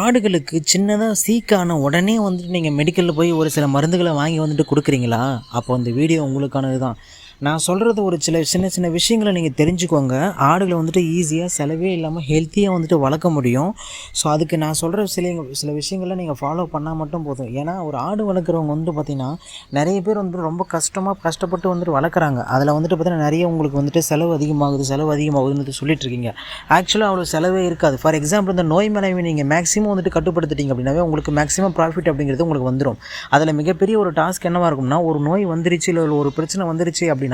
ஆடுகளுக்கு சின்னதாக சீக்கான உடனே வந்துட்டு நீங்கள் மெடிக்கலில் போய் ஒரு சில மருந்துகளை வாங்கி வந்துட்டு கொடுக்குறீங்களா? அப்போ அந்த வீடியோ உங்களுக்கானது தான். நான் சொல்கிறது ஒரு சின்ன சின்ன விஷயங்களை நீங்கள் தெரிஞ்சுக்கோங்க. ஆடுகளை வந்துட்டு ஈஸியாக செலவே இல்லாமல் ஹெல்த்தியாக வந்துட்டு வளர்க்க முடியும். ஸோ அதுக்கு நான் சொல்கிற சில விஷயங்களை நீங்கள் ஃபாலோ பண்ணால் மட்டும் போதும். ஏன்னா ஒரு ஆடு வளர்க்குறவங்க வந்துட்டு பார்த்திங்கன்னா நிறைய பேர் வந்துட்டு ரொம்ப கஷ்டப்பட்டு வந்துட்டு வளர்க்குறாங்க. அதில் வந்துட்டு பார்த்திங்கன்னா நிறைய உங்களுக்கு வந்துட்டு செலவு அதிகமாகுதுன்னு சொல்லிட்டு இருக்கீங்க. ஆக்சுவலாக அவ்வளோ செலவே இருக்காது. ஃபார் எக்ஸாம்பிள் இந்த நோய் மேலாண்மை நீங்கள் மேக்ஸிமம் வந்துட்டு கட்டுப்படுத்திட்டீங்க அப்படின்னாவே உங்களுக்கு மேக்ஸிமம் ப்ராஃபிட் அப்படிங்கிறது உங்களுக்கு வந்துடும். அதில் மிகப்பெரிய ஒரு டாஸ்க் என்னவாக இருக்கும்னா, ஒரு நோய் வந்துருச்சு இல்லை ஒரு பிரச்சனை வந்துருச்சு அப்படின்னா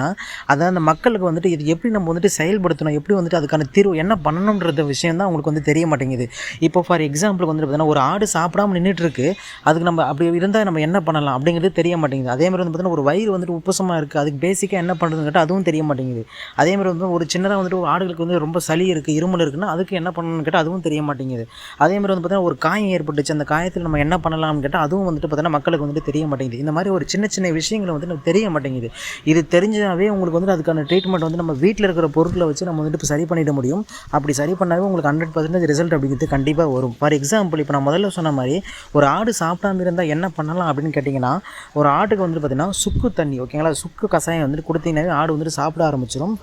அதை அந்த மக்களுக்கு வந்துட்டு இது எப்படி நம்ம வந்துட்டு செயல்படுத்தணும், எப்படி வந்துட்டு அதுக்கான தீர்வு என்ன பண்ணணுன்ற விஷயம் தான் உங்களுக்கு வந்து தெரிய மாட்டேங்குது. இப்போ ஃபார் எக்ஸாம்பிளுக்கு வந்துட்டு பார்த்தீங்கன்னா ஒரு ஆடு சாப்பிடாமல் நின்றுட்டு இருக்கு, அதுக்கு நம்ம அப்படி இருந்தால் நம்ம என்ன பண்ணலாம் அப்படிங்கிறது தெரிய மாட்டேங்குது. அதேமாதிரி வந்து பார்த்தீங்கன்னா ஒரு வயிறு வந்துட்டு உப்புசமாக இருக்குது, அதுக்கு பேசிக்காக என்ன பண்ணுறதுன்னு கேட்டால் அதுவும் தெரிய மாட்டேங்குது. அதேமாதிரி வந்து ஒரு சின்னதாக வந்துட்டு ஒரு ஆடுகளுக்கு வந்து ரொம்ப சளி இருக்குது, இருமல் இருக்குன்னா அதுக்கு என்ன பண்ணணும்னு கேட்டால் அதுவும் தெரிய மாட்டேங்குது. அதேமாதிரி வந்து பார்த்தீங்கன்னா ஒரு காயம் ஏற்பட்டுச்சு, அந்த காயத்தில் நம்ம என்ன பண்ணலாம்னு கேட்டால் அதுவும் வந்துட்டு பார்த்தீங்கன்னா மக்களுக்கு வந்துட்டு தெரிய மாட்டேங்குது. இந்த மாதிரி ஒரு சின்ன விஷயங்களை வந்து நம்ம தெரிய மாட்டேங்குது. இது தெரிஞ்சாவே உங்களுக்கு வந்து அதுக்கான ட்ரீட்மெண்ட் வந்து நம்ம வீட்டில் இருக்கிற பொருட்களை வச்சு நம்ம வந்துட்டு இப்போ சரி பண்ணிட முடியும். அப்படி சரி பண்ணாவே உங்களுக்கு 100% ரிசல்ட் அப்படிங்கிறது கண்டிப்பாக வரும். ஃபார் எக்ஸாம்பிள் இப்போ நான் முதல்ல சொன்ன மாதிரி ஒரு ஆடு சாப்பிடாம இருந்தால் என்ன பண்ணலாம் அப்படின்னு கேட்டிங்கன்னா, ஒரு ஆட்டுக்கு வந்துட்டு பார்த்திங்கன்னா சுக்கு தண்ணி, ஓகேங்களா, சுக்கு கசாயம் வந்துட்டு கொடுத்தீங்கன்னாவே ஆடு வந்துட்டு சாப்பிட ஆரம்பிச்சிடும்.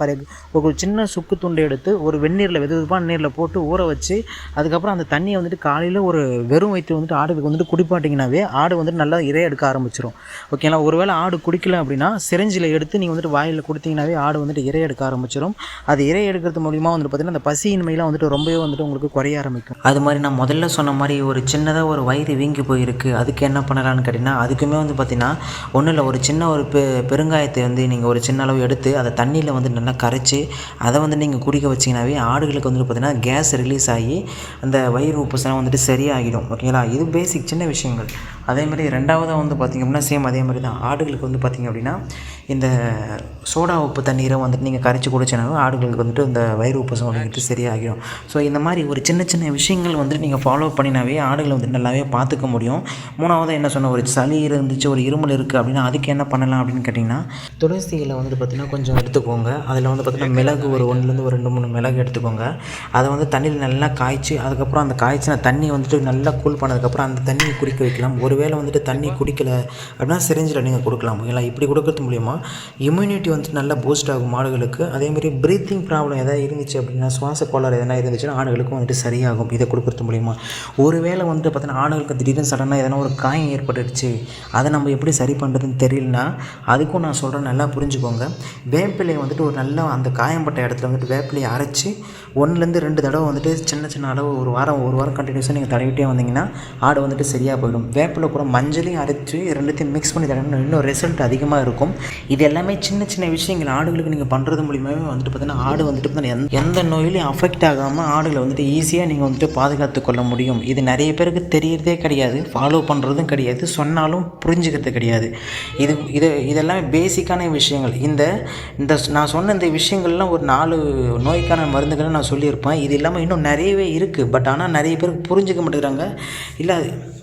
ஒரு சின்ன சுக்கு துண்டை எடுத்து ஒரு வெந்நீரில் வெதுவெதுப்பான நீரில் போட்டு ஊற வச்சு அதுக்கப்புறம் அந்த தண்ணியை வந்துட்டு காலையில் ஒரு வெறும் வயிற்று வந்துட்டு ஆடுக்கு வந்துட்டு குடிப்பாட்டிங்கனாவே ஆடு வந்துட்டு நல்லா இறைய எடுக்க ஆரம்பிச்சிடும். ஓகேங்களா, ஒருவேளை ஆடு குடிக்கல அப்படின்னா சிரஞ்சில் எடுத்து நீங்கள் வந்துட்டு வாயில் கொடுத்தீங்கன்னாவே ஆடு வந்துட்டு இறை எடுக்க ஆரம்பிச்சிடும். அது இறை எடுக்கிறது மூலிமா வந்துட்டு பார்த்திங்கன்னா அந்த பசியின்மையெல்லாம் வந்துட்டு ரொம்பவே வந்துட்டு உங்களுக்கு குறைய ஆரம்பிக்கும். அது மாதிரி நான் முதல்ல சொன்ன மாதிரி ஒரு சின்னதாக ஒரு வயிறு வீங்கி போயிருக்கு, அதுக்கு என்ன பண்ணலான்னு கேட்டிங்கன்னா, அதுக்குமே வந்து பார்த்திங்கன்னா ஒன்றும் இல்லை, ஒரு சின்ன ஒரு பெருங்காயத்தை வந்து நீங்கள் ஒரு சின்ன அளவு எடுத்து அதை தண்ணியில் வந்து நல்லா கரைச்சி அதை வந்து நீங்கள் குடிக்க வச்சிங்கனாவே ஆடுகளுக்கு வந்துட்டு பார்த்திங்கன்னா கேஸ் ரிலீஸ் ஆகி அந்த வயிறு உப்புசெல்லாம் வந்துட்டு சரியாகிடும். ஓகேங்களா, இது பேசிக் சின்ன விஷயங்கள். அதேமாதிரி ரெண்டாவதாக வந்து பார்த்திங்க அப்படின்னா சேம் அதே மாதிரி தான் ஆடுகளுக்கு வந்து பார்த்திங்க அப்படின்னா இந்த சோடா உப்பு தண்ணீரை வந்துட்டு நீங்கள் கரைச்சி குடிச்சினாலும் ஆடுகளுக்கு வந்துட்டு இந்த வயிறு உப்புசம் வந்துட்டு சரியாகிடும். ஸோ இந்த மாதிரி ஒரு சின்ன விஷயங்கள் வந்துட்டு நீங்கள் ஃபாலோ பண்ணினாவே ஆடுகளை வந்துட்டு நல்லாவே பார்த்துக்க முடியும். மூணாவது என்ன சொன்ன, ஒரு சளி இருந்துச்சு, ஒரு இருமல் இருக்குது அப்படின்னா அதுக்கு என்ன பண்ணலாம் அப்படின்னு கேட்டிங்கன்னா, துளசியில் வந்துட்டு பார்த்திங்கன்னா கொஞ்சம் எடுத்துக்கோங்க. அதில் வந்து பார்த்திங்கன்னா மிளகு ஒரு 1லேருந்து ஒரு 2-3 மிளகு எடுத்துக்கோங்க. அதை வந்து தண்ணியில் நல்லா காய்ச்சி அதுக்கப்புறம் அந்த காய்ச்சின தண்ணி வந்துட்டு நல்லா கூல் பண்ணதுக்கப்புறம் அந்த தண்ணியை குடிக்க வைக்கலாம். ஒருவேளை வந்துட்டு தண்ணி குடிக்கல அப்படின்னா சிரிஞ்சில் நீங்கள் கொடுக்கலாம். ஓகேங்களா, இப்படி கொடுக்கறது மூலிமா இம்யூனிட்டி வந்துட்டு நல்லா பூஸ்ட் ஆகும் ஆடுகளுக்கு. அதேமாதிரி ப்ரீத்திங் ப்ராப்ளம் எதாவது இருந்துச்சு அப்படின்னா, சுவாச கோளாறு எதனா இருந்துச்சுன்னா ஆடுகளுக்கும் வந்துட்டு சரியாகும் இதை கொடுக்கறது மூலிமா. ஒருவேளை வந்துட்டு பார்த்தீங்கன்னா ஆடுகளுக்கு திடீர்னு சடனாக எதனா ஒரு காயம் ஏற்பட்டுடுச்சு, அதை நம்ம எப்படி சரி பண்ணுறதுன்னு தெரியலனா அதுக்கும் நான் சொல்கிறேன், நல்லா புரிஞ்சுக்கோங்க. வேப்பிலையை வந்துட்டு ஒரு நல்லா அந்த காயம்பட்ட இடத்துல வந்துட்டு வேப்பிலையை அரைச்சி 1லேருந்து 2 தடவை வந்துட்டு சின்ன அளவு ஒரு வாரம் கண்டினியூஸாக நீங்கள் தடவிட்டே வந்தீங்கன்னா ஆடு வந்துட்டு சரியாக போயிடும். வேப்பிலை கூட மஞ்சளையும் அரைச்சி 2த்தையும் மிக்ஸ் பண்ணி தடவினா இன்னும் ரிசல்ட் அதிகமாக இருக்கும். இது எல்லாமே சின்ன விஷயங்கள் ஆடுகளுக்கு நீங்கள் பண்ணுறது மூலியமாகவே வந்துட்டு பார்த்தீங்கன்னா ஆடு வந்துட்டு பார்த்தீங்கன்னா எந்த நோயிலையும் அஃபெக்ட் ஆகாமல் ஆடுகளை வந்துட்டு ஈஸியாக நீங்கள் வந்துட்டு பாதுகாத்து கொள்ள முடியும். இது நிறைய பேருக்கு தெரியறதே கிடையாது, ஃபாலோ பண்ணுறதும் கிடையாது, சொன்னாலும் புரிஞ்சுக்கிறது கிடையாது. இதெல்லாம் பேசிக்கான விஷயங்கள். இந்த நான் சொன்ன இந்த விஷயங்கள்லாம் ஒரு 4 நோய்க்கான மருந்துகளை நான் சொல்லியிருப்பேன். இது இல்லாமல் இன்னும் நிறையவே இருக்குது. பட் ஆனால் நிறைய பேருக்கு புரிஞ்சிக்க மாட்டேங்கிறாங்க. இல்லை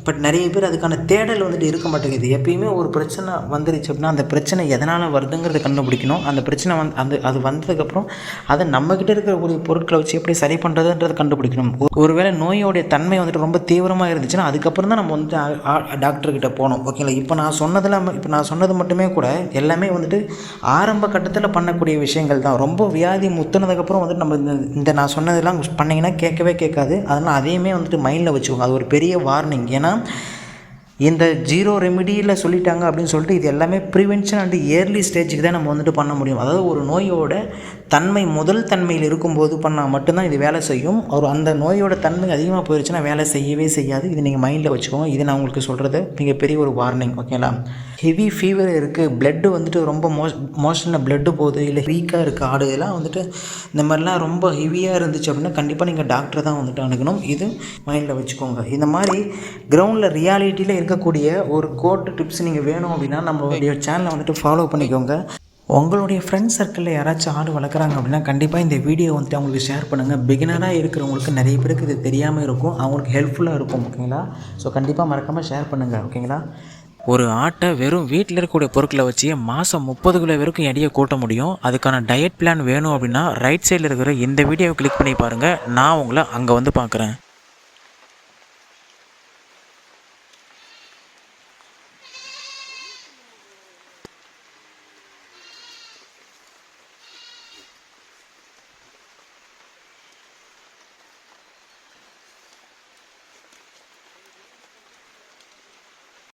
பட் நிறைய பேர் அதுக்கான தேடல் வந்துட்டு இருக்க மாட்டேங்குது. எப்பயுமே ஒரு பிரச்சனை வந்துருச்சு அப்படின்னா அந்த பிரச்சனை எதனால் வருதுங்கிறத கண்டுபிடிக்கணும். அந்த பிரச்சனை அது வந்ததுக்கப்புறம் அதை நம்மக்கிட்ட இருக்கக்கூடிய பொருட்களை வச்சு எப்படி சரி பண்ணுறதுன்றதை கண்டுபிடிக்கணும். ஒருவேளை நோயோடைய தன்மை வந்துட்டு ரொம்ப தீவிரமாக இருந்துச்சுன்னா அதுக்கப்புறம் தான் நம்ம வந்துட்டு டாக்டர்கிட்ட போகணும். ஓகேங்களா, இப்போ நான் சொன்னது மட்டுமே கூட எல்லாமே வந்துட்டு ஆரம்ப கட்டத்தில் பண்ணக்கூடிய விஷயங்கள் தான். ரொம்ப வியாதி முத்துனதுக்கப்புறம் வந்துட்டு நம்ம இந்த நான் சொன்னதெல்லாம் பண்ணிங்கன்னா கேட்கவே கேட்காது. அதனால் அதையுமே வந்துட்டு மைண்டில் வச்சுக்கோங்க. அது ஒரு பெரிய வார்னிங். ஏன்னா இந்த 0 ரெமிடியில் சொல்லிட்டாங்க அப்படின்னு சொல்லிட்டு இது எல்லாமே ப்ரிவென்ஷன் அண்ட் ஏர்லி ஸ்டேஜுக்கு தான் நம்ம வந்துட்டு பண்ண முடியும். அதாவது ஒரு நோயோட தன்மை முதல் தன்மையில் இருக்கும்போது பண்ணால் மட்டும்தான் இது வேலை செய்யும். அந்த நோயோட தன்மை அதிகமாக போயிடுச்சுன்னா வேலை செய்யவே செய்யாது. இது நீங்கள் மைண்டில் வச்சுக்கோங்க. இது நான் உங்களுக்கு சொல்கிறது மிகப்பெரிய ஒரு வார்னிங். ஓகேங்களா, ஹெவி ஃபீவர் இருக்குது, பிளட்டு வந்துட்டு ரொம்ப மோஷனில் பிளட்டு போகுது, இல்லை வீக்காக இருக்குது ஆடு, இதெல்லாம் வந்துட்டு இந்த மாதிரிலாம் ரொம்ப ஹெவியாக இருந்துச்சு அப்படின்னா கண்டிப்பாக நீங்கள் டாக்டரை தான் வந்துட்டு அணுகணும். இது மைண்டில் வச்சுக்கோங்க. இந்த மாதிரி கிரவுண்டில் ரியாலிட்டியில் இருக்கக்கூடிய ஒரு கோட் டிப்ஸ் நீங்கள் வேணும் அப்படின்னா நம்மளுடைய சேனலை வந்துட்டு ஃபாலோ பண்ணிக்கோங்க. உங்களுடைய ஃப்ரெண்ட்ஸ் சர்க்கிளில் யாராச்சும் ஆடு வளர்க்குறாங்க அப்படின்னா கண்டிப்பாக இந்த வீடியோ வந்துட்டு அவங்களுக்கு ஷேர் பண்ணுங்கள். பிகினராக இருக்கிறவங்களுக்கு நிறைய பேருக்கு இது தெரியாமல் இருக்கும், அவங்களுக்கு ஹெல்ப்ஃபுல்லாக இருக்கும். ஓகேங்களா, ஸோ கண்டிப்பாக மறக்காமல் ஷேர் பண்ணுங்கள். ஓகேங்களா, ஒரு ஆட்டை வெறும் வீட்டில் இருக்கக்கூடிய பொருட்களை வச்சு மாதம் 30 கிலோ வரைக்கும் எடையை கூட்ட முடியும். அதுக்கான டயட் பிளான் வேணும் அப்படின்னா ரைட் சைடில் இருக்கிற இந்த வீடியோவை கிளிக் பண்ணி பாருங்கள். நான் உங்களை அங்கே வந்து பார்க்குறேன்.